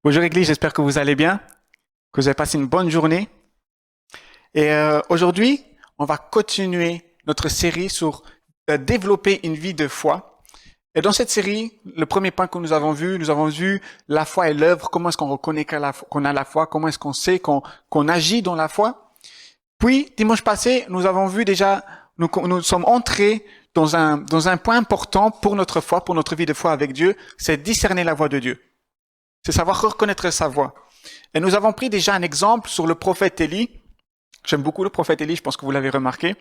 Bonjour Église, j'espère que vous allez bien, que vous avez passé une bonne journée. Et aujourd'hui, on va continuer notre série sur développer une vie de foi. Et dans cette série, le premier point que nous avons vu la foi et l'œuvre, comment est-ce qu'on reconnaît qu'on a la foi, comment est-ce qu'on sait qu'on agit dans la foi. Puis, dimanche passé, nous avons vu déjà, nous sommes entrés dans un point important pour notre foi, pour notre vie de foi avec Dieu, c'est discerner la voix de Dieu. C'est savoir reconnaître sa voix. Et nous avons pris déjà un exemple sur le prophète Élie. J'aime beaucoup le prophète Élie, je pense que vous l'avez remarqué.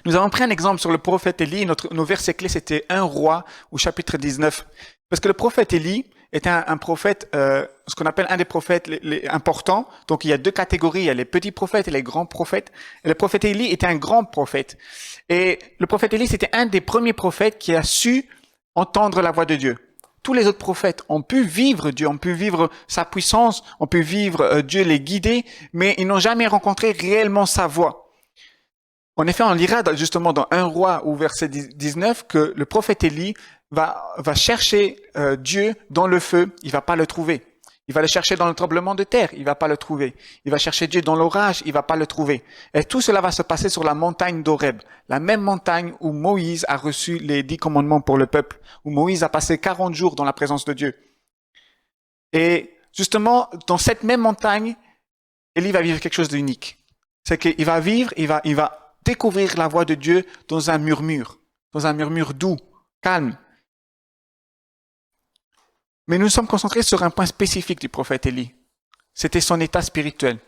Nous avons pris un exemple sur le prophète Élie. Nos versets clés, c'était 1 Roi au chapitre 19. Parce que le prophète Élie était un prophète, ce qu'on appelle un des prophètes les importants. Donc il y a deux catégories, il y a les petits prophètes et les grands prophètes. Et le prophète Élie était un grand prophète. Et le prophète Élie, c'était un des premiers prophètes qui a su entendre la voix de Dieu. Tous les autres prophètes ont pu vivre Dieu, ont pu vivre sa puissance, ont pu vivre Dieu les guider, mais ils n'ont jamais rencontré réellement sa voix. En effet, on lira justement dans 1 Roi au verset 19 que le prophète Élie va chercher Dieu dans le feu, il va pas le trouver. Il va le chercher dans le tremblement de terre, il va pas le trouver. Il va chercher Dieu dans l'orage, il va pas le trouver. Et tout cela va se passer sur la montagne d'Horeb, la même montagne où Moïse a reçu les 10 commandements pour le peuple, où Moïse a passé 40 jours dans la présence de Dieu. Et justement, dans cette même montagne, Élie va vivre quelque chose d'unique. C'est qu'il va vivre, il va découvrir la voix de Dieu dans un murmure doux, calme. Mais nous sommes concentrés sur un point spécifique du prophète Élie. C'était son état spirituel.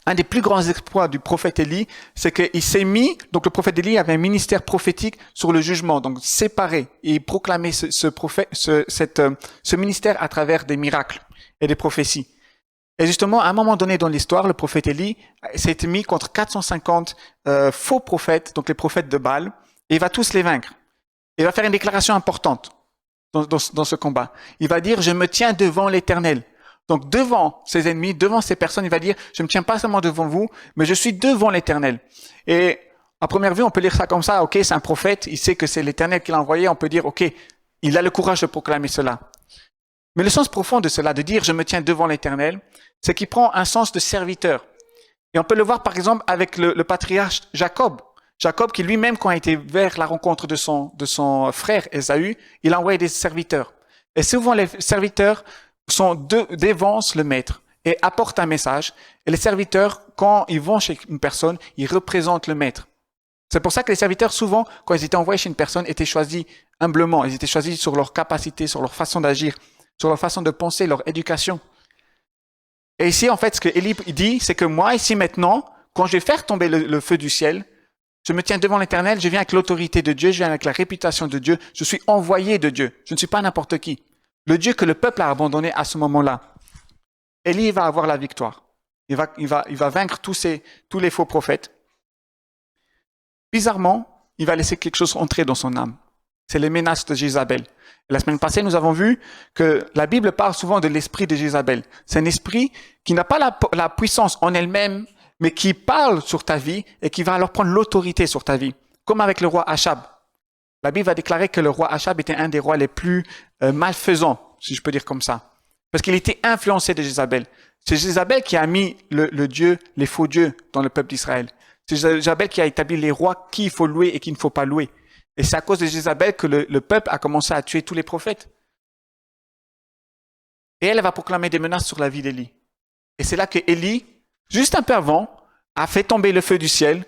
Un des plus grands exploits du prophète Élie, c'est qu'il s'est mis, donc le prophète Élie avait un ministère prophétique sur le jugement, donc séparé, et il proclamait ce ministère à travers des miracles et des prophéties. Et justement, à un moment donné dans l'histoire, le prophète Élie s'est mis contre 450 faux prophètes, donc les prophètes de Baal, et il va tous les vaincre. Il va faire une déclaration importante dans ce combat. Il va dire, je me tiens devant l'Éternel. Donc devant ses ennemis, devant ces personnes, il va dire, je ne me tiens pas seulement devant vous, mais je suis devant l'Éternel. Et à première vue, on peut lire ça comme ça, ok, c'est un prophète, il sait que c'est l'Éternel qui l'a envoyé, on peut dire, ok, il a le courage de proclamer cela. Mais le sens profond de cela, de dire, je me tiens devant l'Éternel, c'est qu'il prend un sens de serviteur. Et on peut le voir par exemple avec le patriarche Jacob. Jacob qui lui-même, quand il était vers la rencontre de son frère Ésaü, il a envoyé des serviteurs. Et souvent les serviteurs dévancent le maître et apportent un message. Et les serviteurs, quand ils vont chez une personne, ils représentent le maître. C'est pour ça que les serviteurs, souvent, quand ils étaient envoyés chez une personne, étaient choisis humblement. Ils étaient choisis sur leur capacité, sur leur façon d'agir, sur leur façon de penser, leur éducation. Et ici, en fait, ce que Élie dit, c'est que moi, ici maintenant, quand je vais faire tomber le feu du ciel, je me tiens devant l'Éternel, je viens avec l'autorité de Dieu, je viens avec la réputation de Dieu, je suis envoyé de Dieu, je ne suis pas n'importe qui. Le Dieu que le peuple a abandonné à ce moment-là. Élie va avoir la victoire. Il va vaincre tous les faux prophètes. Bizarrement, il va laisser quelque chose entrer dans son âme. C'est les menaces de Jézabel. La semaine passée, nous avons vu que la Bible parle souvent de l'esprit de Jézabel. C'est un esprit qui n'a pas la puissance en elle-même, mais qui parle sur ta vie et qui va alors prendre l'autorité sur ta vie. Comme avec le roi Achab. La Bible va déclarer que le roi Achab était un des rois les plus malfaisants, si je peux dire comme ça. Parce qu'il était influencé de Jézabel. C'est Jézabel qui a mis les faux dieux dans le peuple d'Israël. C'est Jézabel qui a établi les rois qui il faut louer et qui il ne faut pas louer. Et c'est à cause de Jézabel que le peuple a commencé à tuer tous les prophètes. Et elle va proclamer des menaces sur la vie d'Élie. Et c'est là que Élie, juste un peu avant, a fait tomber le feu du ciel.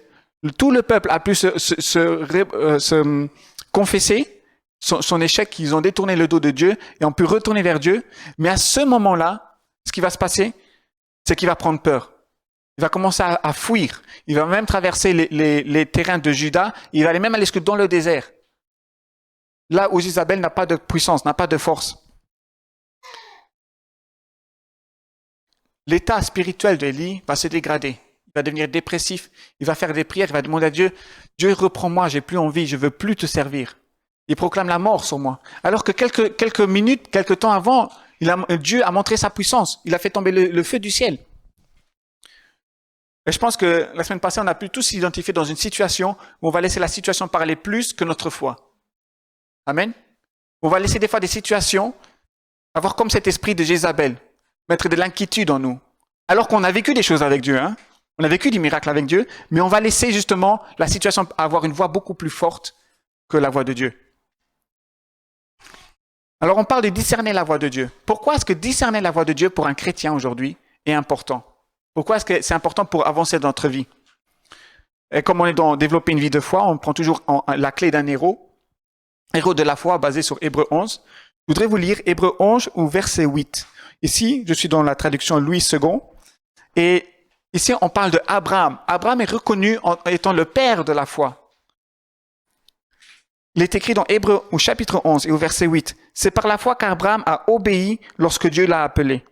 Tout le peuple a pu se confesser son échec, qu'ils ont détourné le dos de Dieu et ont pu retourner vers Dieu. Mais à ce moment-là, ce qui va se passer, c'est qu'il va prendre peur. Il va commencer à fuir. Il va même traverser les terrains de Juda. Il va aller même aller jusque dans le désert. Là où Jézabel n'a pas de puissance, n'a pas de force. L'état spirituel d'Élie va se dégrader. Il va devenir dépressif. Il va faire des prières. Il va demander à Dieu, Dieu reprends-moi, j'ai plus envie, je veux plus te servir. Il proclame la mort sur moi. Alors que quelques minutes, quelques temps avant, Dieu a montré sa puissance. Il a fait tomber le feu du ciel. Et je pense que la semaine passée, on a pu tous s'identifier dans une situation où on va laisser la situation parler plus que notre foi. Amen. On va laisser des fois des situations avoir comme cet esprit de Jézabel, mettre de l'inquiétude en nous. Alors qu'on a vécu des choses avec Dieu, hein? On a vécu des miracles avec Dieu, mais on va laisser justement la situation avoir une voix beaucoup plus forte que la voix de Dieu. Alors on parle de discerner la voix de Dieu. Pourquoi est-ce que discerner la voix de Dieu pour un chrétien aujourd'hui est important? Pourquoi est-ce que c'est important pour avancer dans notre vie? Et comme on est dans développer une vie de foi, on prend toujours la clé d'un héros de la foi basé sur Hébreux 11. Je voudrais vous lire Hébreux 11 ou verset 8. Ici, je suis dans la traduction Louis II. Et ici, on parle de Abraham. Abraham est reconnu en étant le père de la foi. Il est écrit dans Hébreux au chapitre 11 et au verset 8. C'est par la foi qu'Abraham a obéi lorsque Dieu l'a appelé.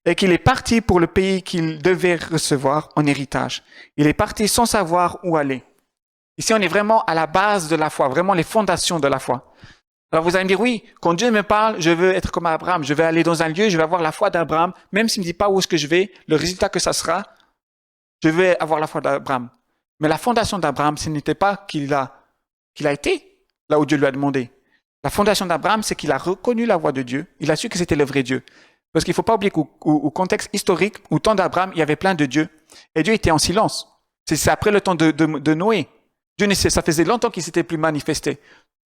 Et qu'il est parti pour le pays qu'il devait recevoir en héritage. Il est parti sans savoir où aller. Ici, on est vraiment à la base de la foi, vraiment les fondations de la foi. Alors vous allez me dire, oui, quand Dieu me parle, je veux être comme Abraham, je vais aller dans un lieu, je vais avoir la foi d'Abraham, même s'il ne me dit pas où est-ce que je vais, le résultat que ça sera, je vais avoir la foi d'Abraham. Mais la fondation d'Abraham, ce n'était pas qu'il a été là où Dieu lui a demandé. La fondation d'Abraham, c'est qu'il a reconnu la voix de Dieu, il a su que c'était le vrai Dieu. Parce qu'il ne faut pas oublier qu'au contexte historique, au temps d'Abraham, il y avait plein de dieux. Et Dieu était en silence. C'est après le temps de Noé. Dieu, ça faisait longtemps qu'il ne s'était plus manifesté.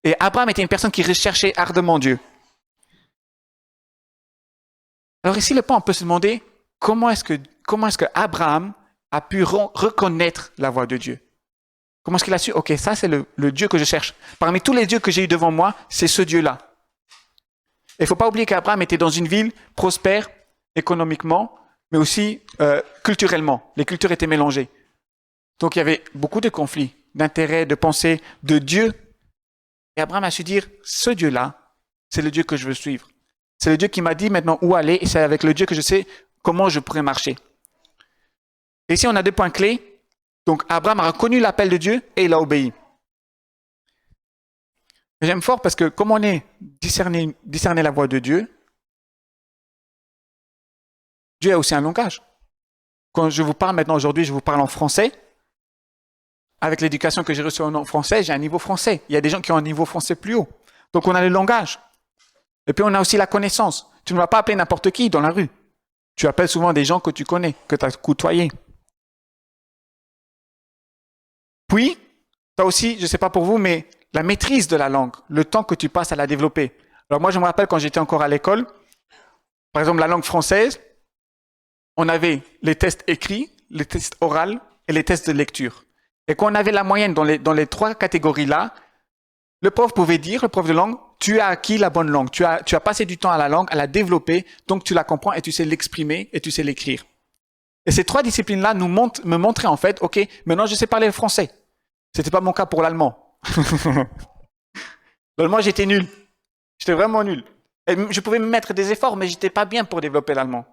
Et Abraham était une personne qui recherchait ardemment Dieu. Alors ici, le point, on peut se demander comment est-ce que Abraham a pu reconnaître la voix de Dieu? Comment est-ce qu'il a su, ok, ça c'est le Dieu que je cherche. Parmi tous les dieux que j'ai eu devant moi, c'est ce Dieu-là. Il ne faut pas oublier qu'Abraham était dans une ville prospère économiquement, mais aussi culturellement. Les cultures étaient mélangées. Donc il y avait beaucoup de conflits, d'intérêts, de pensées, de Dieu. Et Abraham a su dire, ce Dieu-là, c'est le Dieu que je veux suivre. C'est le Dieu qui m'a dit maintenant où aller, et c'est avec le Dieu que je sais comment je pourrais marcher. Et ici, on a deux points clés. Donc Abraham a reconnu l'appel de Dieu et il a obéi. J'aime fort parce que comme on est discerner la voix de Dieu, Dieu a aussi un langage. Quand je vous parle maintenant aujourd'hui, je vous parle en français. Avec l'éducation que j'ai reçue en français, j'ai un niveau français. Il y a des gens qui ont un niveau français plus haut. Donc on a le langage. Et puis on a aussi la connaissance. Tu ne vas pas appeler n'importe qui dans la rue. Tu appelles souvent des gens que tu connais, que tu as côtoyés. Puis, tu as aussi, je ne sais pas pour vous, mais la maîtrise de la langue, le temps que tu passes à la développer. Alors moi, je me rappelle quand j'étais encore à l'école, par exemple la langue française, on avait les tests écrits, les tests oraux et les tests de lecture. Et quand on avait la moyenne dans les trois catégories-là, le prof pouvait dire, le prof de langue, tu as acquis la bonne langue, tu as passé du temps à la langue, à la développer, donc tu la comprends et tu sais l'exprimer et tu sais l'écrire. Et ces trois disciplines-là me montraient en fait, ok, maintenant je sais parler le français. C'était pas mon cas pour l'allemand. L'allemand, j'étais nul. J'étais vraiment nul. Et je pouvais me mettre des efforts, mais j'étais pas bien pour développer l'allemand.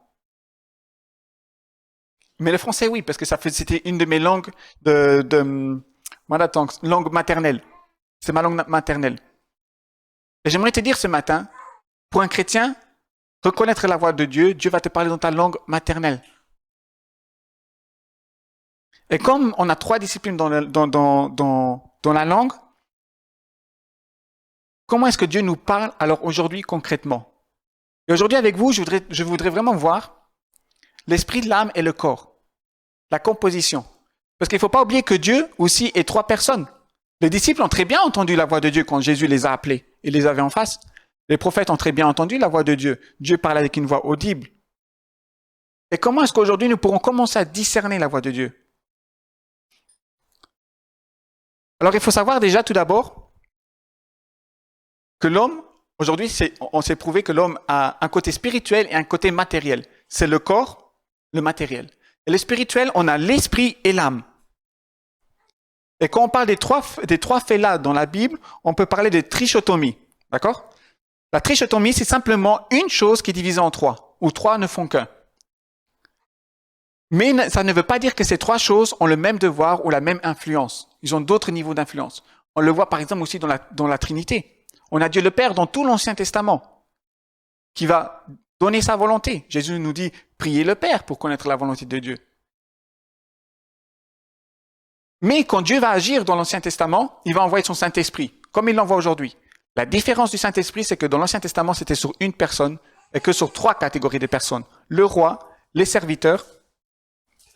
Mais le français, oui, parce que c'était une de mes langues langue maternelle. C'est ma langue maternelle. Et j'aimerais te dire ce matin, pour un chrétien, reconnaître la voix de Dieu, Dieu va te parler dans ta langue maternelle. Et comme on a trois disciplines dans la langue, comment est-ce que Dieu nous parle alors aujourd'hui concrètement? Et aujourd'hui avec vous, je voudrais vraiment voir l'esprit, l'âme et le corps, la composition. Parce qu'il ne faut pas oublier que Dieu aussi est trois personnes. Les disciples ont très bien entendu la voix de Dieu quand Jésus les a appelés. Il les avait en face. Les prophètes ont très bien entendu la voix de Dieu. Dieu parle avec une voix audible. Et comment est-ce qu'aujourd'hui nous pourrons commencer à discerner la voix de Dieu? Alors il faut savoir déjà tout d'abord que l'homme, aujourd'hui on s'est prouvé que l'homme a un côté spirituel et un côté matériel. C'est le corps, le matériel. Et le spirituel, on a l'esprit et l'âme. Et quand on parle des trois faits-là dans la Bible, on peut parler de trichotomie. D'accord? La trichotomie, c'est simplement une chose qui est divisée en trois, où trois ne font qu'un. Mais ça ne veut pas dire que ces trois choses ont le même devoir ou la même influence. Ils ont d'autres niveaux d'influence. On le voit par exemple aussi dans la Trinité. On a Dieu le Père dans tout l'Ancien Testament, qui va donner sa volonté. Jésus nous dit, priez le Père pour connaître la volonté de Dieu. Mais quand Dieu va agir dans l'Ancien Testament, il va envoyer son Saint-Esprit, comme il l'envoie aujourd'hui. La différence du Saint-Esprit, c'est que dans l'Ancien Testament, c'était sur une personne, et que sur 3 catégories de personnes. Le roi, les serviteurs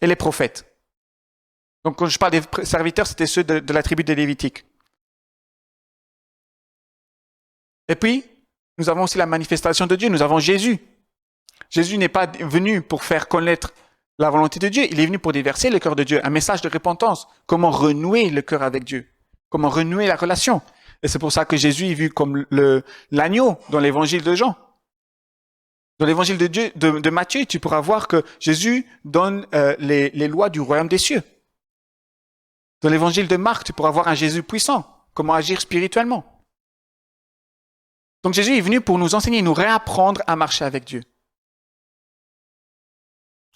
et les prophètes. Donc quand je parle des serviteurs, c'était ceux de la tribu des Lévitiques. Et puis, nous avons aussi la manifestation de Dieu, nous avons Jésus. Jésus n'est pas venu pour faire connaître la volonté de Dieu, il est venu pour déverser le cœur de Dieu, un message de repentance, comment renouer le cœur avec Dieu, comment renouer la relation. Et c'est pour ça que Jésus est vu comme l'agneau dans l'évangile de Jean. Dans l'évangile de Matthieu, tu pourras voir que Jésus donne les lois du royaume des cieux. Dans l'évangile de Marc, tu pourras voir un Jésus puissant, comment agir spirituellement. Donc Jésus est venu pour nous enseigner, nous réapprendre à marcher avec Dieu.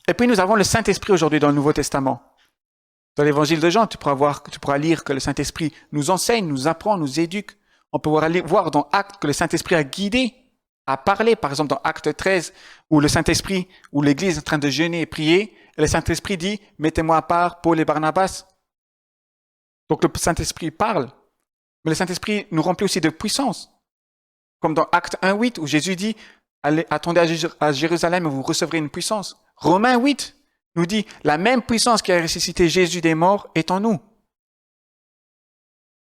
Et puis nous avons le Saint-Esprit aujourd'hui dans le Nouveau Testament. Dans l'évangile de Jean, tu pourras lire que le Saint-Esprit nous enseigne, nous apprend, nous éduque. On peut voir dans Actes que le Saint-Esprit a guidé, a parlé, par exemple dans Acte 13, où le Saint-Esprit, où l'Église est en train de jeûner et prier, et le Saint-Esprit dit « Mettez-moi à part Paul et Barnabas ». Donc le Saint-Esprit parle, mais le Saint-Esprit nous remplit aussi de puissance. Comme dans Acte 1:8, où Jésus dit « Allez, attendez à Jérusalem et vous recevrez une puissance ». Romains 8 nous dit « La même puissance qui a ressuscité Jésus des morts est en nous ».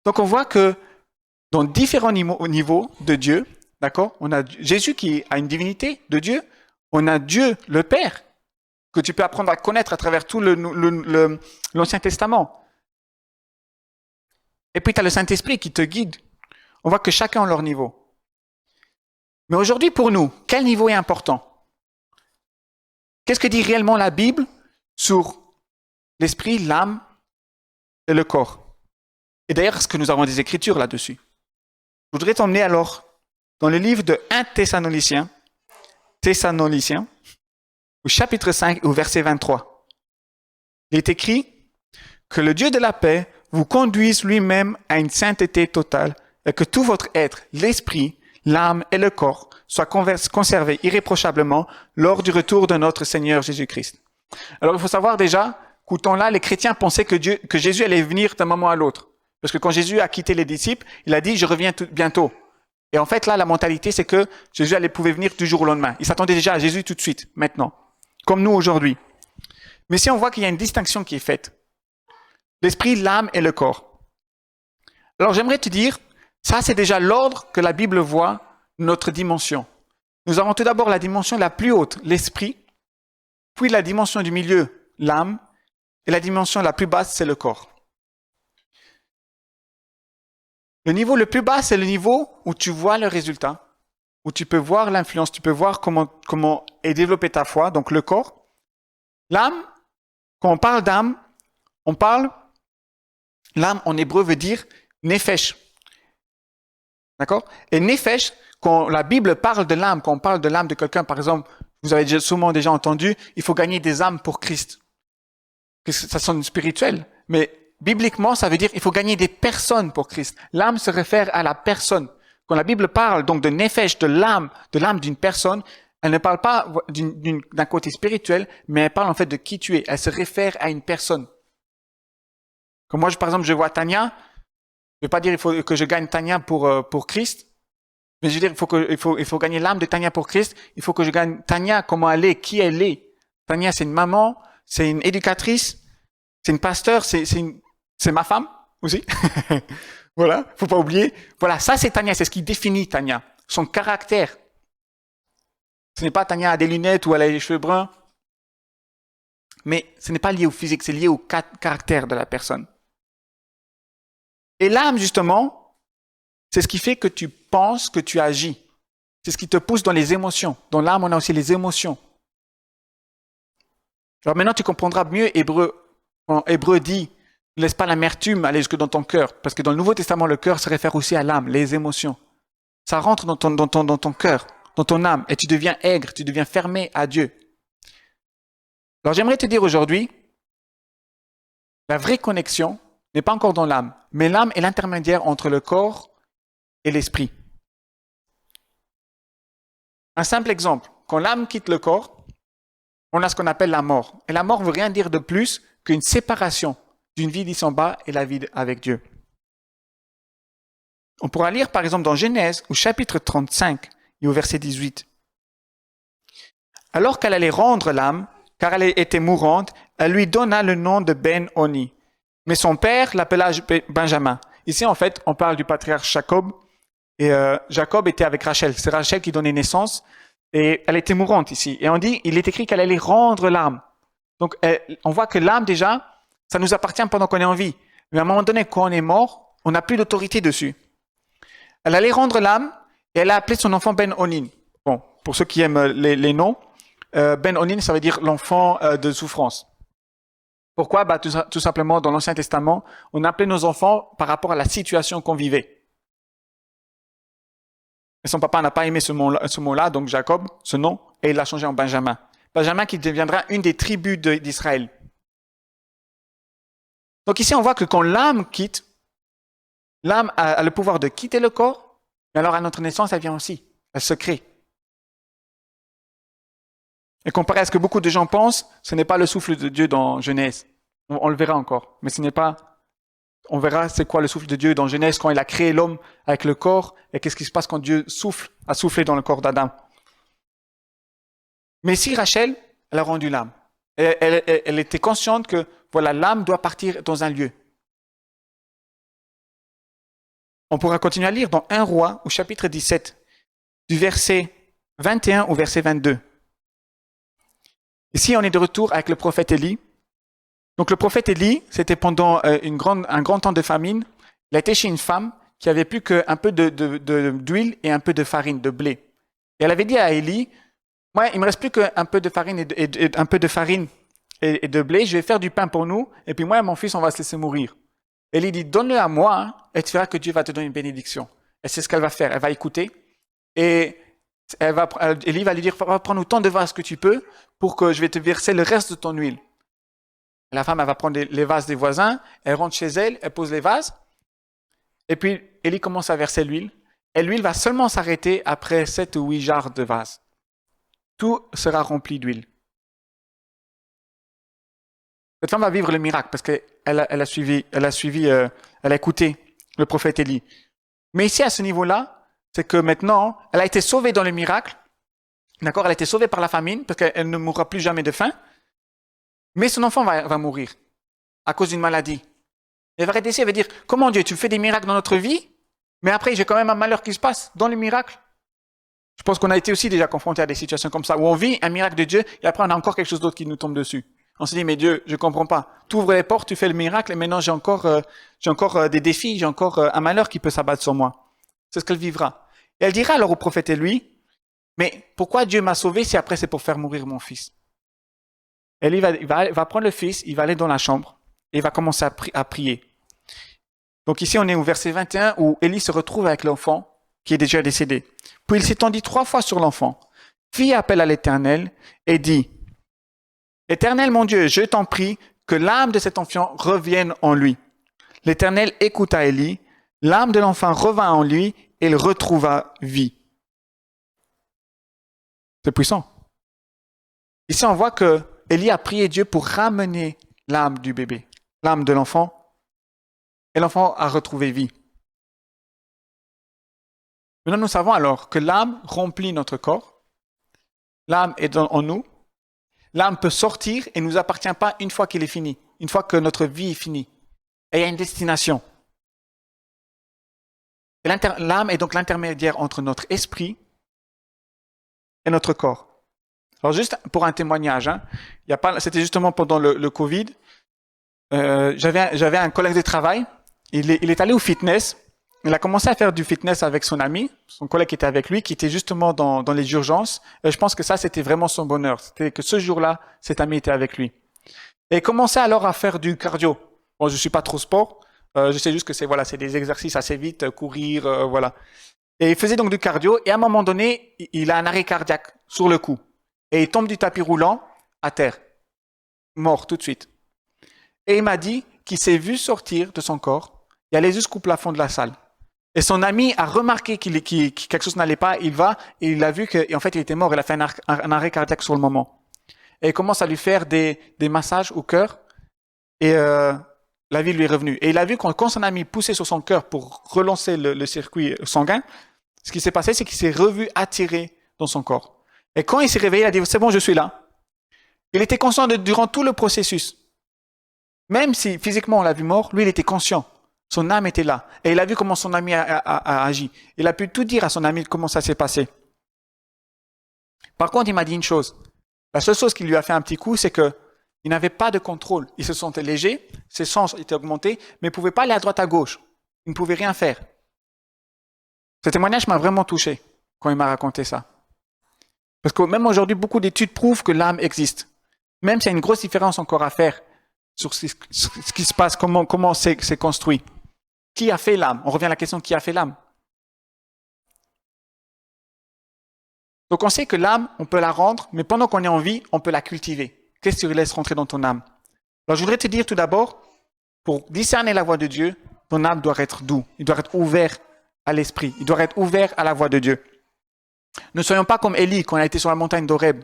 Donc on voit que dans différents niveaux de Dieu, d'accord, on a Jésus qui a une divinité de Dieu, on a Dieu le Père, que tu peux apprendre à connaître à travers tout l'Ancien Testament. Et puis tu as le Saint-Esprit qui te guide. On voit que chacun a leur niveau. Mais aujourd'hui pour nous, quel niveau est important ? Qu'est-ce que dit réellement la Bible sur l'esprit, l'âme et le corps? Et d'ailleurs, est-ce que nous avons des écritures là-dessus? Je voudrais t'emmener alors dans le livre de 1 Thessaloniciens, au chapitre 5, au verset 23. Il est écrit que le Dieu de la paix vous conduise lui-même à une sainteté totale et que tout votre être, l'esprit, l'âme et le corps soient conservés irréprochablement lors du retour de notre Seigneur Jésus-Christ. Alors il faut savoir déjà qu'au temps-là, les chrétiens pensaient que Jésus allait venir d'un moment à l'autre. Parce que quand Jésus a quitté les disciples, il a dit « Je reviens bientôt ». Et en fait, là, la mentalité, c'est que Jésus pouvait venir du jour au lendemain. Ils s'attendaient déjà à Jésus tout de suite, maintenant. Comme nous aujourd'hui. Mais si on voit qu'il y a une distinction qui est faite. L'esprit, l'âme et le corps. Alors j'aimerais te dire, ça c'est déjà l'ordre que la Bible voit, notre dimension. Nous avons tout d'abord la dimension la plus haute, l'esprit, puis la dimension du milieu, l'âme, et la dimension la plus basse, c'est le corps. Le niveau le plus bas, c'est le niveau où tu vois le résultat, où tu peux voir l'influence, tu peux voir comment est développée ta foi, donc le corps. L'âme, quand on parle d'âme, l'âme en hébreu veut dire nefesh. D'accord? Et nefesh, quand la Bible parle de l'âme, quand on parle de l'âme de quelqu'un, par exemple, vous avez sûrement déjà entendu, il faut gagner des âmes pour Christ. Ça sonne spirituel, mais bibliquement, ça veut dire il faut gagner des personnes pour Christ. L'âme se réfère à la personne. Quand la Bible parle donc de nefesh, de l'âme d'une personne, elle ne parle pas d'un côté spirituel, mais elle parle en fait de qui tu es. Elle se réfère à une personne. Comme moi, par exemple, je vois Tania, je ne veux pas dire il faut que je gagne Tania pour Christ, mais je veux dire il faut gagner l'âme de Tania pour Christ. Il faut que je gagne Tania, comment elle est, qui elle est. Tania, c'est une maman, c'est une éducatrice, c'est une pasteur, c'est ma femme aussi. Voilà, faut pas oublier. Voilà, ça c'est Tania, c'est ce qui définit Tania, son caractère. Ce n'est pas Tania a des lunettes ou elle a les cheveux bruns, mais ce n'est pas lié au physique, c'est lié au caractère de la personne. Et l'âme, justement, c'est ce qui fait que tu penses, que tu agis. C'est ce qui te pousse dans les émotions. Dans l'âme, on a aussi les émotions. Alors maintenant, tu comprendras mieux quand Hébreu dit « Ne laisse pas l'amertume aller jusque dans ton cœur ». Parce que dans le Nouveau Testament, le cœur se réfère aussi à l'âme, les émotions. Ça rentre dans ton cœur, dans ton âme, et tu deviens aigre, tu deviens fermé à Dieu. Alors j'aimerais te dire aujourd'hui, la vraie connexion n'est pas encore dans l'âme, mais l'âme est l'intermédiaire entre le corps et l'esprit. Un simple exemple, quand l'âme quitte le corps, on a ce qu'on appelle la mort. Et la mort ne veut rien dire de plus qu'une séparation d'une vie d'ici en bas et la vie avec Dieu. On pourra lire par exemple dans Genèse au chapitre 35 et au verset 18. Alors qu'elle allait rendre l'âme, car elle était mourante, elle lui donna le nom de Ben-Oni. Mais son père l'appela Benjamin. Ici, en fait, on parle du patriarche Jacob. Et Jacob était avec Rachel. C'est Rachel qui donnait naissance. Et elle était mourante ici. Et on dit, il est écrit qu'elle allait rendre l'âme. Donc, on voit que l'âme, déjà, ça nous appartient pendant qu'on est en vie. Mais à un moment donné, quand on est mort, on n'a plus d'autorité dessus. Elle allait rendre l'âme et elle a appelé son enfant Ben-Onin. Bon, pour ceux qui aiment les noms, Ben-Onin, ça veut dire l'enfant de souffrance. Pourquoi? Tout simplement, dans l'Ancien Testament, on appelait nos enfants par rapport à la situation qu'on vivait. Et son papa n'a pas aimé ce mot-là, donc Jacob, ce nom, et il l'a changé en Benjamin. Benjamin qui deviendra une des tribus d'Israël. Donc ici, on voit que quand l'âme quitte, l'âme a le pouvoir de quitter le corps, mais alors à notre naissance, elle vient aussi. Elle se crée. Et comparé à ce que beaucoup de gens pensent, ce n'est pas le souffle de Dieu dans Genèse. On le verra encore. Mais ce n'est pas... On verra c'est quoi le souffle de Dieu dans Genèse, quand il a créé l'homme avec le corps, et qu'est-ce qui se passe quand Dieu a soufflé dans le corps d'Adam. Mais ici, Rachel, elle a rendu l'âme. Elle était consciente que voilà, l'âme doit partir dans un lieu. On pourra continuer à lire dans 1 Roi, au chapitre 17, du verset 21 au verset 22. Ici, on est de retour avec le prophète Élie. Donc le prophète Élie, c'était pendant un grand temps de famine. Il a été chez une femme qui avait plus qu'un peu d'huile et un peu de farine, de blé. Et elle avait dit à Élie, moi, il me reste plus qu'un peu de farine et de blé, je vais faire du pain pour nous, et puis moi et mon fils, on va se laisser mourir. Élie dit, donne-le à moi, hein, et tu verras que Dieu va te donner une bénédiction. Et c'est ce qu'elle va faire, elle va écouter, et Élie va lui dire, va prendre autant de vases que tu peux, pour que je vais te verser le reste de ton huile. La femme, elle va prendre les vases des voisins, elle rentre chez elle, elle pose les vases, et puis Élie commence à verser l'huile, et l'huile va seulement s'arrêter après 7 ou 8 jarres de vases. Tout sera rempli d'huile. Cette femme va vivre le miracle parce qu'elle a écouté le prophète Élie. Mais ici, à ce niveau-là, c'est que maintenant, elle a été sauvée dans le miracle. D'accord? Elle a été sauvée par la famine parce qu'elle ne mourra plus jamais de faim. Mais son enfant va mourir à cause d'une maladie. Elle va arrêter ici, elle va dire, comment Dieu, tu fais des miracles dans notre vie, mais après, j'ai quand même un malheur qui se passe dans le miracle. Je pense qu'on a été aussi déjà confronté à des situations comme ça, où on vit un miracle de Dieu, et après on a encore quelque chose d'autre qui nous tombe dessus. On se dit, mais Dieu, je comprends pas. Tu ouvres les portes, tu fais le miracle, et maintenant j'ai encore des défis, j'ai encore un malheur qui peut s'abattre sur moi. C'est ce qu'elle vivra. Et elle dira alors au prophète et lui, mais pourquoi Dieu m'a sauvé si après c'est pour faire mourir mon fils? Et lui il va prendre le fils, il va aller dans la chambre, et il va commencer à prier. Donc ici on est au verset 21, où Élie se retrouve avec l'enfant, qui est déjà décédé. Puis il s'étendit 3 fois sur l'enfant, fit appel à l'Éternel et dit, « Éternel mon Dieu, je t'en prie que l'âme de cet enfant revienne en lui. » L'Éternel écouta Élie, l'âme de l'enfant revint en lui et il retrouva vie. C'est puissant. Ici on voit que Élie a prié Dieu pour ramener l'âme du bébé, l'âme de l'enfant, et l'enfant a retrouvé vie. Maintenant, nous savons alors que l'âme remplit notre corps. L'âme est en nous. L'âme peut sortir et ne nous appartient pas une fois qu'il est fini, une fois que notre vie est finie. Et il y a une destination. Et l'âme est donc l'intermédiaire entre notre esprit et notre corps. Alors juste pour un témoignage, c'était justement pendant le Covid. J'avais un collègue de travail. Il est allé au fitness. Il a commencé à faire du fitness avec son ami, son collègue qui était avec lui, qui était justement dans les urgences. Et je pense que ça, c'était vraiment son bonheur. C'était que ce jour-là, cet ami était avec lui. Et il commençait alors à faire du cardio. Bon, je suis pas trop sport. Je sais juste que c'est des exercices assez vite, courir, voilà. Et il faisait donc du cardio. Et à un moment donné, il a un arrêt cardiaque sur le coup. Et il tombe du tapis roulant à terre. Mort tout de suite. Et il m'a dit qu'il s'est vu sortir de son corps. Il allait jusqu'au plafond de la salle. Et son ami a remarqué que quelque chose n'allait pas, il va, et il a vu qu'en fait il était mort, il a fait un arrêt cardiaque sur le moment. Et il commence à lui faire des massages au cœur, et la vie lui est revenue. Et il a vu quand son ami poussait sur son cœur pour relancer le circuit sanguin, ce qui s'est passé, c'est qu'il s'est revu attiré dans son corps. Et quand il s'est réveillé, il a dit, c'est bon, je suis là. Il était conscient durant tout le processus. Même si physiquement on l'a vu mort, lui il était conscient. Son âme était là. Et il a vu comment son ami a agi. Il a pu tout dire à son ami comment ça s'est passé. Par contre, il m'a dit une chose. La seule chose qui lui a fait un petit coup, c'est que il n'avait pas de contrôle. Il se sentait léger, ses sens étaient augmentés, mais il ne pouvait pas aller à droite à gauche. Il ne pouvait rien faire. Ce témoignage m'a vraiment touché quand il m'a raconté ça. Parce que même aujourd'hui, beaucoup d'études prouvent que l'âme existe. Même s'il y a une grosse différence encore à faire sur ce qui se passe, comment c'est construit. Qui a fait l'âme? On revient à la question qui a fait l'âme. Donc on sait que l'âme, on peut la rendre, mais pendant qu'on est en vie, on peut la cultiver. Qu'est-ce que tu laisses rentrer dans ton âme? Alors je voudrais te dire tout d'abord, pour discerner la voix de Dieu, ton âme doit être doux. Il doit être ouvert à l'esprit. Il doit être ouvert à la voix de Dieu. Ne soyons pas comme Élie quand il a été sur la montagne d'Horeb.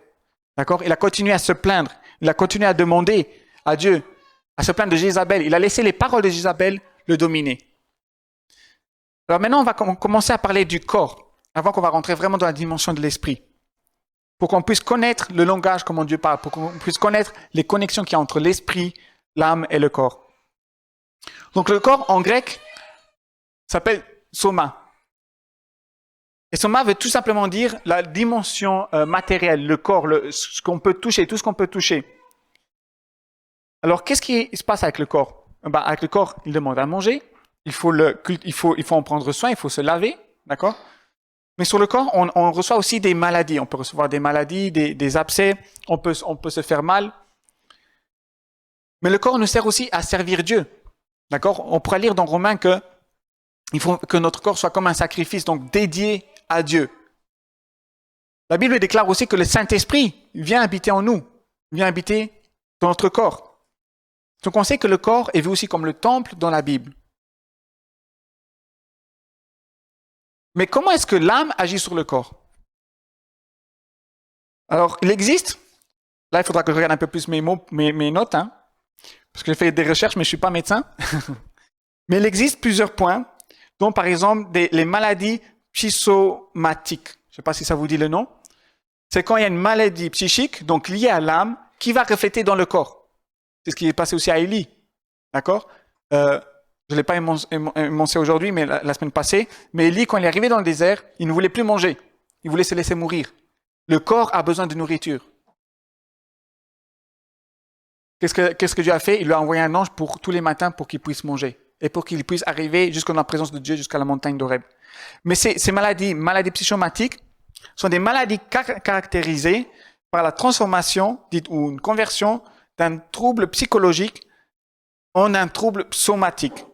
D'accord? Il a continué à se plaindre. Il a continué à demander à Dieu, à se plaindre de Jézabel. Il a laissé les paroles de Jézabel le dominer. Alors maintenant, on va commencer à parler du corps, avant qu'on va rentrer vraiment dans la dimension de l'esprit. Pour qu'on puisse connaître le langage, comment Dieu parle, pour qu'on puisse connaître les connexions qu'il y a entre l'esprit, l'âme et le corps. Donc le corps, en grec, s'appelle soma. Et soma veut tout simplement dire la dimension matérielle, le corps, ce qu'on peut toucher, tout ce qu'on peut toucher. Alors, qu'est-ce qui se passe avec le corps? Avec le corps, il demande à manger, il faut en prendre soin, il faut se laver, d'accord? Mais sur le corps, on reçoit aussi des maladies. On peut recevoir des maladies, des abcès, on peut se faire mal. Mais le corps nous sert aussi à servir Dieu. D'accord? On pourrait lire dans Romains que il faut que notre corps soit comme un sacrifice, donc dédié à Dieu. La Bible déclare aussi que le Saint-Esprit vient habiter en nous, vient habiter dans notre corps. Donc on sait que le corps est vu aussi comme le temple dans la Bible. Mais comment est-ce que l'âme agit sur le corps? Alors, il existe, là il faudra que je regarde un peu plus mes notes, hein, parce que j'ai fait des recherches mais je ne suis pas médecin. Mais il existe plusieurs points, dont par exemple les maladies psychosomatiques. Je ne sais pas si ça vous dit le nom. C'est quand il y a une maladie psychique, donc liée à l'âme, qui va refléter dans le corps. C'est ce qui est passé aussi à Élie. D'accord? Je ne l'ai pas énoncé aujourd'hui, mais la semaine passée. Mais Élie, quand il est arrivé dans le désert, il ne voulait plus manger. Il voulait se laisser mourir. Le corps a besoin de nourriture. Qu'est-ce que Dieu a fait? Il lui a envoyé un ange tous les matins pour qu'il puisse manger. Et pour qu'il puisse arriver jusqu'à la présence de Dieu, jusqu'à la montagne d'Horeb. Mais ces maladies psychosomatiques, sont des maladies caractérisées par la transformation ou une conversion d'un trouble psychologique en un trouble somatique,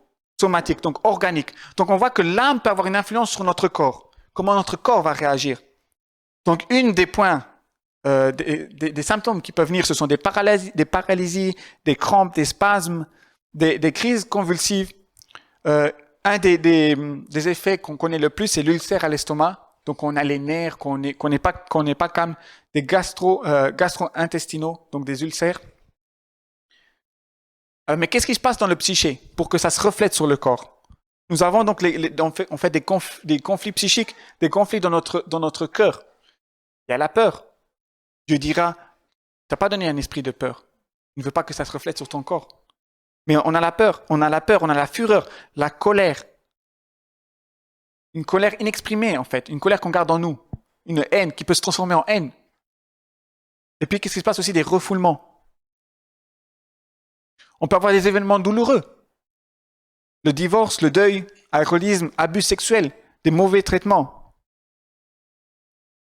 donc organique. Donc on voit que l'âme peut avoir une influence sur notre corps, comment notre corps va réagir. Donc une des points, des symptômes qui peuvent venir, ce sont des paralysies, des crampes, des spasmes, des crises convulsives. Un des effets qu'on connaît le plus, c'est l'ulcère à l'estomac. Donc on a les nerfs, qu'on n'est pas calme, des gastro-intestinaux, donc des ulcères. Mais qu'est-ce qui se passe dans le psyché pour que ça se reflète sur le corps? Nous avons donc on fait des conflits psychiques, des conflits dans notre cœur. Il y a la peur. Dieu dira, t'as pas donné un esprit de peur. Il ne veut pas que ça se reflète sur ton corps. Mais on a la peur, on a la fureur, la colère. Une colère inexprimée, en fait. Une colère qu'on garde en nous. Une haine qui peut se transformer en haine. Et puis, qu'est-ce qui se passe aussi? Des refoulements. On peut avoir des événements douloureux. Le divorce, le deuil, alcoolisme, abus sexuels, des mauvais traitements.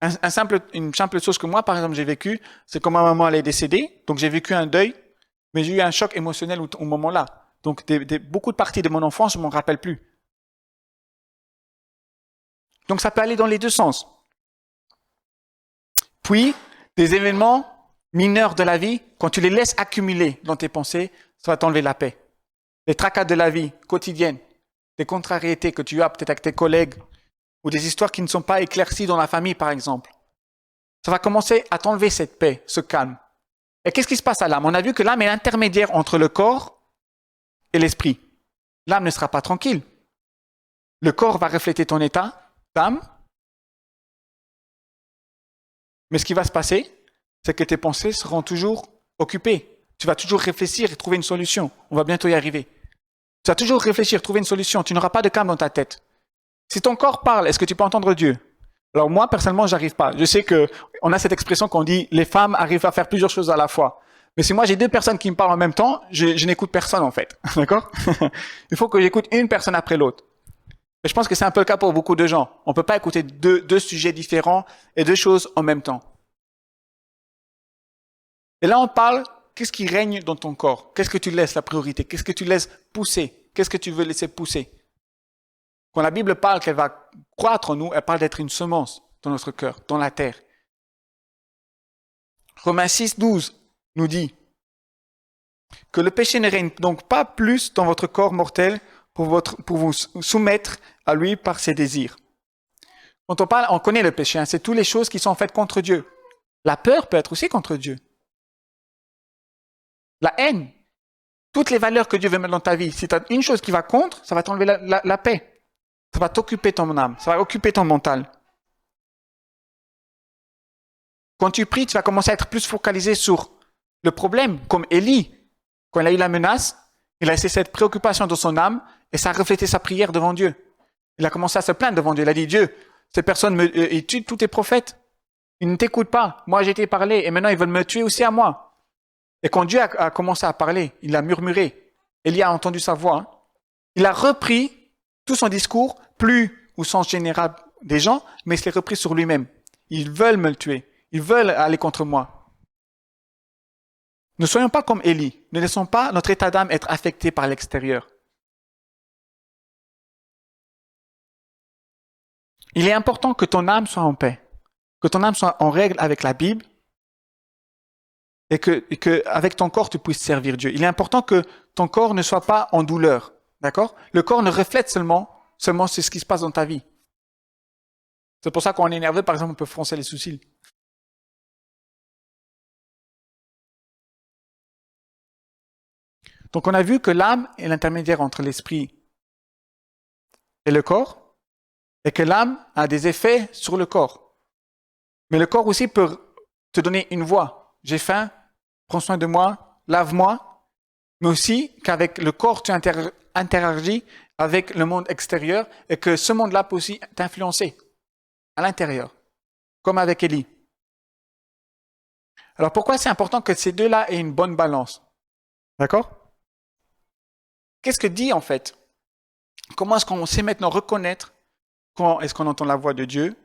Une simple chose que moi, par exemple, j'ai vécu, c'est quand ma maman elle est décédée. Donc, j'ai vécu un deuil, mais j'ai eu un choc émotionnel au moment-là. Donc, beaucoup de parties de mon enfance, je ne m'en rappelle plus. Donc ça peut aller dans les deux sens. Puis, des événements mineurs de la vie, quand tu les laisses accumuler dans tes pensées, ça va t'enlever la paix. Les tracas de la vie quotidienne, des contrariétés que tu as peut-être avec tes collègues, ou des histoires qui ne sont pas éclaircies dans la famille, par exemple. Ça va commencer à t'enlever cette paix, ce calme. Et qu'est-ce qui se passe à l'âme? On a vu que l'âme est l'intermédiaire entre le corps et l'esprit. L'âme ne sera pas tranquille. Le corps va refléter ton état d'âme, Mais ce qui va se passer, c'est que tes pensées seront toujours occupées. Tu vas toujours réfléchir et trouver une solution. On va bientôt y arriver. Tu vas toujours réfléchir, trouver une solution. Tu n'auras pas de calme dans ta tête. Si ton corps parle, est-ce que tu peux entendre Dieu? Alors moi, personnellement, j'arrive pas. Je sais que on a cette expression qu'on dit, les femmes arrivent à faire plusieurs choses à la fois. Mais si moi j'ai deux personnes qui me parlent en même temps, je n'écoute personne en fait. D'accord? Il faut que j'écoute une personne après l'autre. Et je pense que c'est un peu le cas pour beaucoup de gens. On peut pas écouter deux sujets différents et deux choses en même temps. Et là, on parle, qu'est-ce qui règne dans ton corps? Qu'est-ce que tu laisses la priorité? Qu'est-ce que tu laisses pousser? Qu'est-ce que tu veux laisser pousser? Quand la Bible parle qu'elle va croître en nous, elle parle d'être une semence dans notre cœur, dans la terre. Romains 6, 12 nous dit que le péché ne règne donc pas plus dans votre corps mortel pour vous soumettre à lui par ses désirs. Quand on parle, on connaît le péché, c'est toutes les choses qui sont faites contre Dieu. La peur peut être aussi contre Dieu. La haine, toutes les valeurs que Dieu veut mettre dans ta vie, si tu as une chose qui va contre, ça va t'enlever la paix. Ça va t'occuper ton âme, ça va occuper ton mental. Quand tu pries, tu vas commencer à être plus focalisé sur le problème, comme Élie. Quand il a eu la menace, il a laissé cette préoccupation dans son âme et ça a reflété sa prière devant Dieu. Il a commencé à se plaindre devant Dieu. Il a dit, Dieu, ces personnes ils tuent tous tes prophètes. Ils ne t'écoutent pas. Moi, j'ai été parlé et maintenant, ils veulent me tuer aussi à moi. Et quand Dieu a commencé à parler, il a murmuré. Élie a entendu sa voix. Hein. Il a repris tout son discours, plus au sens général des gens, mais il s'est repris sur lui-même. Ils veulent me le tuer. Ils veulent aller contre moi. Ne soyons pas comme Élie. Ne laissons pas notre état d'âme être affecté par l'extérieur. Il est important que ton âme soit en paix, que ton âme soit en règle avec la Bible et que avec ton corps tu puisses servir Dieu. Il est important que ton corps ne soit pas en douleur, d'accord? Le corps ne reflète seulement c'est ce qui se passe dans ta vie. C'est pour ça qu'on est énervé, par exemple, on peut froncer les sourcils. Donc on a vu que l'âme est l'intermédiaire entre l'esprit et le corps, et que l'âme a des effets sur le corps. Mais le corps aussi peut te donner une voix. J'ai faim, prends soin de moi, lave-moi, mais aussi qu'avec le corps tu interagis avec le monde extérieur et que ce monde-là peut aussi t'influencer à l'intérieur, comme avec Élie. Alors pourquoi c'est important que ces deux-là aient une bonne balance? D'accord? Qu'est-ce que dit en fait? Comment est-ce qu'on sait maintenant reconnaître quand est-ce qu'on entend la voix de Dieu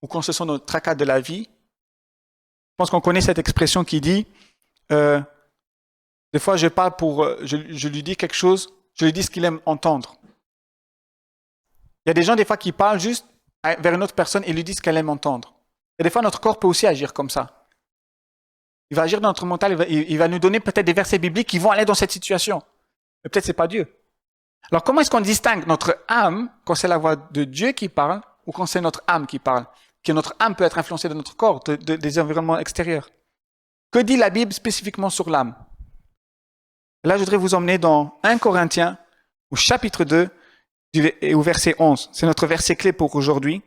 ou quand ce sont nos tracas de la vie? Je pense qu'on connaît cette expression qui dit des fois je parle je lui dis quelque chose, je lui dis ce qu'il aime entendre. Il y a des gens des fois qui parlent juste vers une autre personne et lui disent ce qu'elle aime entendre. Et des fois notre corps peut aussi agir comme ça. Il va agir dans notre mental, il va nous donner peut-être des versets bibliques qui vont aller dans cette situation. Mais peut-être c'est pas Dieu. Alors comment est-ce qu'on distingue notre âme quand c'est la voix de Dieu qui parle ou quand c'est notre âme qui parle? Que notre âme peut être influencée de notre corps, des environnements extérieurs. Que dit la Bible spécifiquement sur l'âme? Là, je voudrais vous emmener dans 1 Corinthiens, au chapitre 2, et au verset 11. C'est notre verset clé pour aujourd'hui.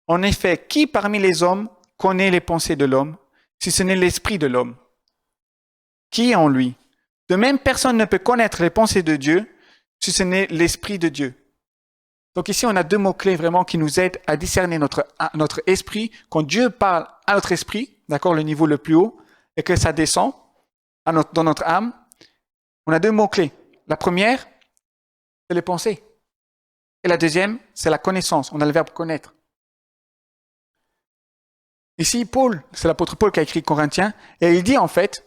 En effet, qui parmi les hommes connaît les pensées de l'homme, si ce n'est l'esprit de l'homme? Qui est en lui? De même, personne ne peut connaître les pensées de Dieu, si ce n'est l'esprit de Dieu. Donc ici, on a deux mots-clés vraiment qui nous aident à discerner notre esprit. Quand Dieu parle à notre esprit, d'accord, le niveau le plus haut, et que ça descend dans notre âme, on a deux mots-clés. La première, c'est les pensées. Et la deuxième, c'est la connaissance. On a le verbe connaître. Ici, Paul, c'est l'apôtre Paul qui a écrit Corinthiens, et il dit en fait,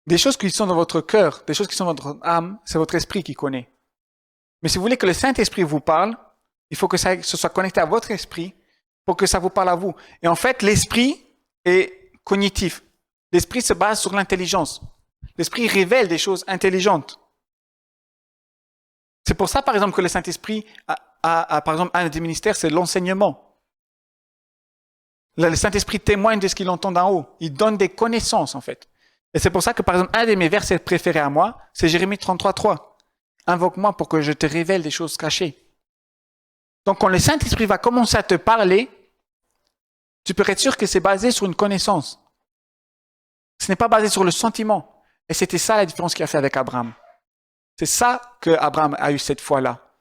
des choses qui sont dans votre cœur, des choses qui sont dans votre âme, c'est votre esprit qui connaît. Mais si vous voulez que le Saint-Esprit vous parle, il faut que ça se soit connecté à votre esprit pour que ça vous parle à vous. Et en fait, l'esprit est cognitif. L'esprit se base sur l'intelligence. L'esprit révèle des choses intelligentes. C'est pour ça, par exemple, que le Saint-Esprit a par exemple, un des ministères, c'est l'enseignement. Le Saint-Esprit témoigne de ce qu'il entend d'en haut. Il donne des connaissances, en fait. Et c'est pour ça que, par exemple, un de mes versets préférés à moi, c'est Jérémie 33:3. Invoque-moi pour que je te révèle des choses cachées. Donc, quand le Saint-Esprit va commencer à te parler, tu peux être sûr que c'est basé sur une connaissance. Ce n'est pas basé sur le sentiment. Et c'était ça la différence qu'il a fait avec Abraham. C'est ça que Abraham a eu cette foi-là.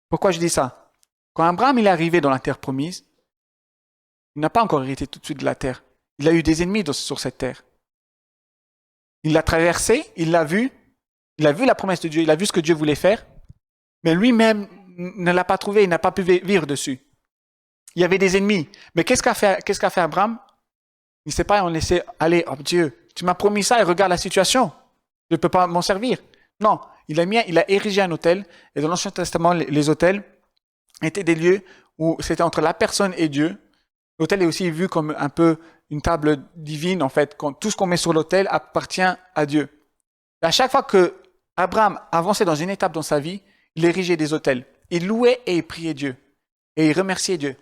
Pourquoi je dis ça? Quand Abraham il est arrivé dans la terre promise, il n'a pas encore hérité tout de suite de la terre. Il a eu des ennemis sur cette terre. Il l'a traversée, il l'a vu la promesse de Dieu, il a vu ce que Dieu voulait faire, mais lui-même ne l'a pas trouvé, il n'a pas pu vivre dessus. Il y avait des ennemis. Mais qu'est-ce qu'a fait Abraham? Il ne s'est pas laissé aller, oh Dieu, tu m'as promis ça et regarde la situation. Je ne peux pas m'en servir. Non, il a érigé un autel, et dans l'Ancien Testament, les autels étaient des lieux où c'était entre la personne et Dieu. L'autel est aussi vu comme un peu une table divine, en fait, quand tout ce qu'on met sur l'autel appartient à Dieu. Et à chaque fois que Abraham avançait dans une étape dans sa vie, il érigeait des autels. Il louait et il priait Dieu. Et il remerciait Dieu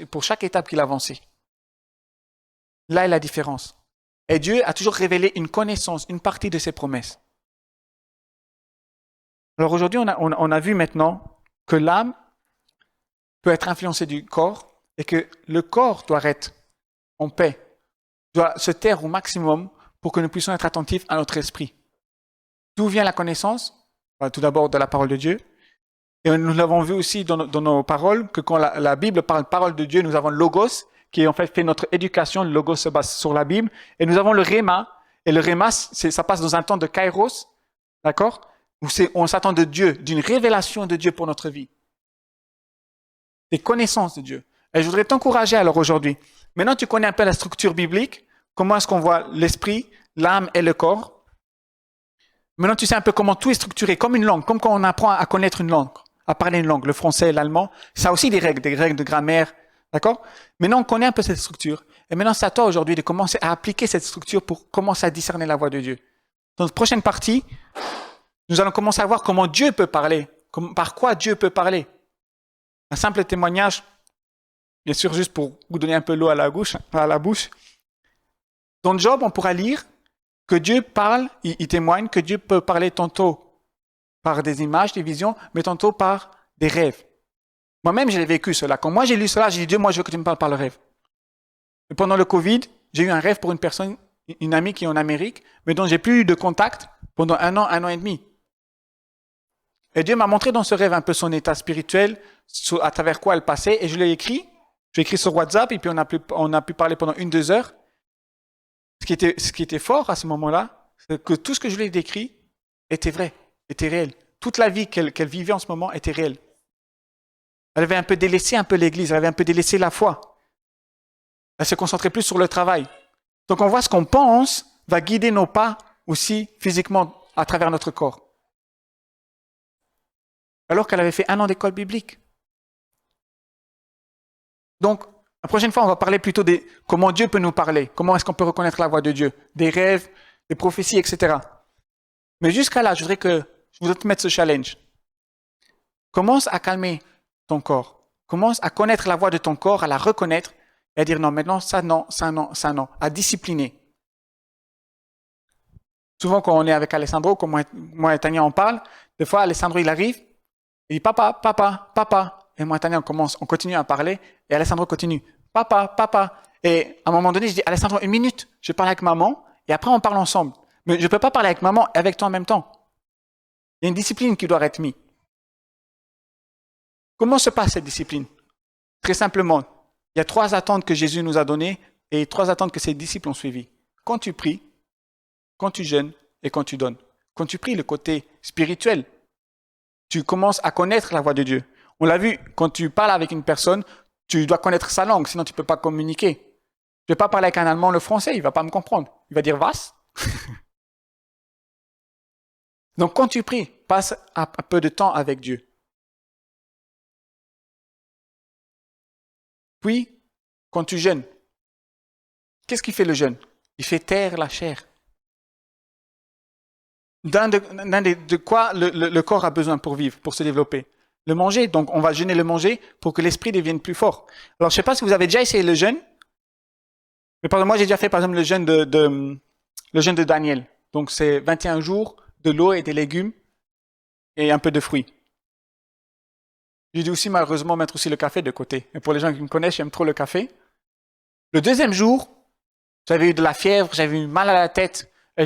pour chaque étape qu'il avançait. Là est la différence. Et Dieu a toujours révélé une connaissance, une partie de ses promesses. Alors aujourd'hui, on a vu maintenant que l'âme peut être influencée du corps et que le corps doit être en paix, doit se taire au maximum pour que nous puissions être attentifs à notre esprit. D'où vient la connaissance? Tout d'abord de la parole de Dieu. Et nous l'avons vu aussi dans nos paroles, que quand la Bible parle parole de Dieu, nous avons le logos, qui est en fait notre éducation. Le logos se base sur la Bible. Et nous avons le réma. Et le réma, ça passe dans un temps de kairos, d'accord? Où on s'attend de Dieu, d'une révélation de Dieu pour notre vie. Des connaissances de Dieu. Et je voudrais t'encourager alors aujourd'hui. Maintenant, tu connais un peu la structure biblique. Comment est-ce qu'on voit l'esprit, l'âme et le corps. Maintenant, tu sais un peu comment tout est structuré, comme une langue, comme quand on apprend à connaître une langue, à parler une langue, le français et l'allemand. Ça a aussi des règles de grammaire, d'accord? Maintenant, on connaît un peu cette structure. Et maintenant, c'est à toi aujourd'hui de commencer à appliquer cette structure pour commencer à discerner la voix de Dieu. Dans notre prochaine partie, nous allons commencer à voir comment Dieu peut parler, par quoi Dieu peut parler. Un simple témoignage, bien sûr, juste pour vous donner un peu l'eau à la bouche. Dans Job, on pourra lire que Dieu parle, il témoigne que Dieu peut parler tantôt par des images, des visions, mais tantôt par des rêves. Moi-même, j'ai vécu cela. Quand moi j'ai lu cela, j'ai dit, Dieu, moi je veux que tu me parles par le rêve. Et pendant le Covid, j'ai eu un rêve pour une personne, une amie qui est en Amérique, mais dont j'ai plus eu de contact pendant un an et demi. Et Dieu m'a montré dans ce rêve un peu son état spirituel, à travers quoi elle passait, et je l'ai écrit. J'ai écrit sur WhatsApp, et puis on a pu parler pendant 1-2 heures. Ce qui était fort à ce moment-là, c'est que tout ce que je lui ai décrit était vrai, était réel. Toute la vie qu'elle vivait en ce moment était réelle. Elle avait un peu délaissé l'église, elle avait un peu délaissé la foi. Elle se concentrait plus sur le travail. Donc on voit ce qu'on pense va guider nos pas aussi physiquement à travers notre corps. Alors qu'elle avait fait 1 an d'école biblique. Donc, la prochaine fois, on va parler plutôt de comment Dieu peut nous parler, comment est-ce qu'on peut reconnaître la voix de Dieu, des rêves, des prophéties, etc. Mais jusqu'à là, je voudrais te mettre ce challenge. Commence à calmer ton corps. Commence à connaître la voix de ton corps, à la reconnaître et à dire non, maintenant ça non, ça non, ça non, à discipliner. Souvent, quand on est avec Alessandro, comme moi et Tania on parle, des fois Alessandro il arrive, il dit papa, papa, papa. Et moi et Tania on continue à parler et Alessandro continue. Papa, papa. Et à un moment donné, je dis, Alessandro, 1 minute, je parle avec maman, et après on parle ensemble. Mais je ne peux pas parler avec maman et avec toi en même temps. Il y a une discipline qui doit être mise. Comment se passe cette discipline? Très simplement, il y a 3 attentes que Jésus nous a données, et 3 attentes que ses disciples ont suivies. Quand tu pries, quand tu jeûnes, et quand tu donnes. Quand tu pries, le côté spirituel, tu commences à connaître la voix de Dieu. On l'a vu, quand tu parles avec une personne, tu dois connaître sa langue, sinon tu ne peux pas communiquer. Je ne vais pas parler avec un Allemand le français, il ne va pas me comprendre. Il va dire « was ?» Donc quand tu pries, passe un peu de temps avec Dieu. Puis, quand tu jeûnes, qu'est-ce qui fait le jeûne? Il fait taire la chair. De quoi le corps a besoin pour vivre, pour se développer? Le manger, donc on va jeûner le manger pour que l'esprit devienne plus fort. Alors je ne sais pas si vous avez déjà essayé le jeûne, mais par exemple, moi j'ai déjà fait par exemple le jeûne de Daniel. Donc c'est 21 jours de l'eau et des légumes et un peu de fruits. J'ai dû aussi malheureusement mettre aussi le café de côté. Et pour les gens qui me connaissent, j'aime trop le café. Le deuxième jour, j'avais eu de la fièvre, j'avais eu mal à la tête, et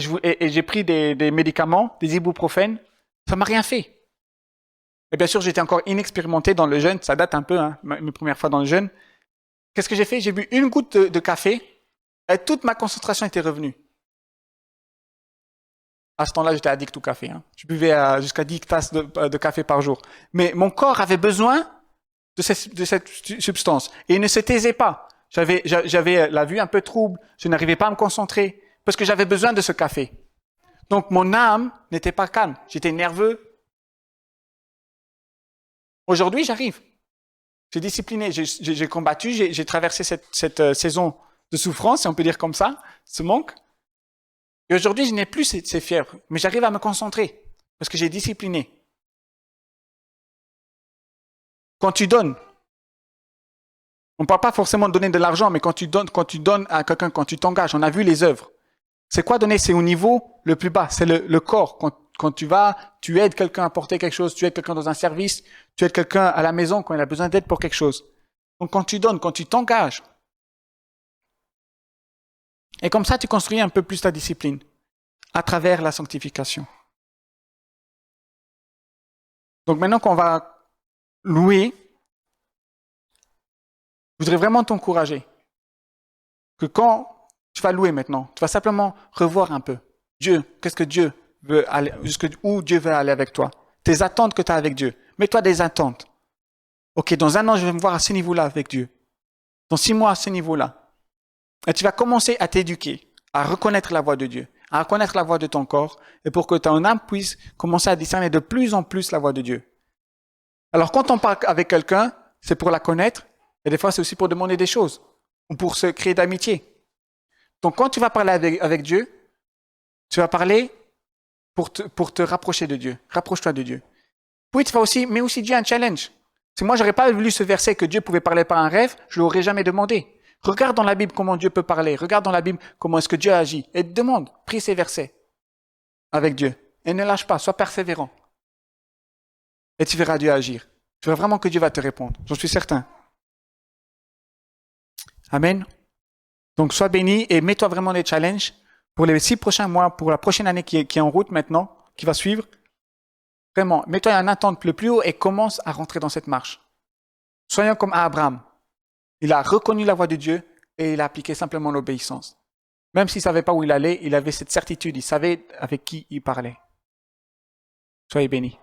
j'ai pris des médicaments, des ibuprofènes. Ça m'a rien fait. Et bien sûr, j'étais encore inexpérimenté dans le jeûne, ça date un peu, hein, mes premières fois dans le jeûne. Qu'est-ce que j'ai fait? J'ai bu une goutte de café, et toute ma concentration était revenue. À ce temps-là, j'étais addict au café. Hein. Je buvais jusqu'à 10 tasses de café par jour. Mais mon corps avait besoin de cette substance. Et il ne se taisait pas. J'avais la vue un peu trouble, je n'arrivais pas à me concentrer, parce que j'avais besoin de ce café. Donc mon âme n'était pas calme, j'étais nerveux. Aujourd'hui, j'arrive. J'ai discipliné, j'ai combattu, j'ai traversé cette saison de souffrance, si on peut dire comme ça, ce manque. Et aujourd'hui, je n'ai plus ces fièvres, mais j'arrive à me concentrer, parce que j'ai discipliné. Quand tu donnes, on ne parle pas forcément de donner de l'argent, mais quand tu donnes à quelqu'un, quand tu t'engages, on a vu les œuvres. C'est quoi donner? C'est au niveau le plus bas, c'est le corps. Quand tu vas, tu aides quelqu'un à porter quelque chose, tu aides quelqu'un dans un service, tu aides quelqu'un à la maison quand il a besoin d'aide pour quelque chose. Donc quand tu donnes, quand tu t'engages, et comme ça tu construis un peu plus ta discipline à travers la sanctification. Donc maintenant qu'on va louer, je voudrais vraiment t'encourager que quand tu vas louer maintenant, tu vas simplement revoir un peu Dieu, qu'est-ce que Dieu veut aller, où Dieu veut aller avec toi, tes attentes que tu as avec Dieu. Mets-toi des attentes. Ok, dans un an, je vais me voir à ce niveau-là avec Dieu. Dans 6 mois, à ce niveau-là. Et tu vas commencer à t'éduquer, à reconnaître la voix de Dieu, à reconnaître la voix de ton corps, et pour que ton âme puisse commencer à discerner de plus en plus la voix de Dieu. Alors, quand on parle avec quelqu'un, c'est pour la connaître, et des fois, c'est aussi pour demander des choses, ou pour se créer d'amitié. Donc, quand tu vas parler avec Dieu, tu vas parler pour te rapprocher de Dieu. Rapproche-toi de Dieu. Puis, tu vas aussi, mais aussi Dieu un challenge. Si moi, j'aurais pas lu ce verset que Dieu pouvait parler par un rêve, je l'aurais jamais demandé. Regarde dans la Bible comment Dieu peut parler. Regarde dans la Bible comment est-ce que Dieu agit. Et demande, prie ces versets avec Dieu. Et ne lâche pas, sois persévérant. Et tu verras Dieu agir. Tu verras vraiment que Dieu va te répondre. J'en suis certain. Amen. Donc, sois béni et mets-toi vraiment des challenges pour les 6 prochains mois, pour la prochaine année qui est en route maintenant, qui va suivre. Vraiment, mets-toi en attente le plus haut et commence à rentrer dans cette marche. Soyons comme Abraham. Il a reconnu la voix de Dieu et il a appliqué simplement l'obéissance. Même s'il ne savait pas où il allait, il avait cette certitude, il savait avec qui il parlait. Soyez bénis.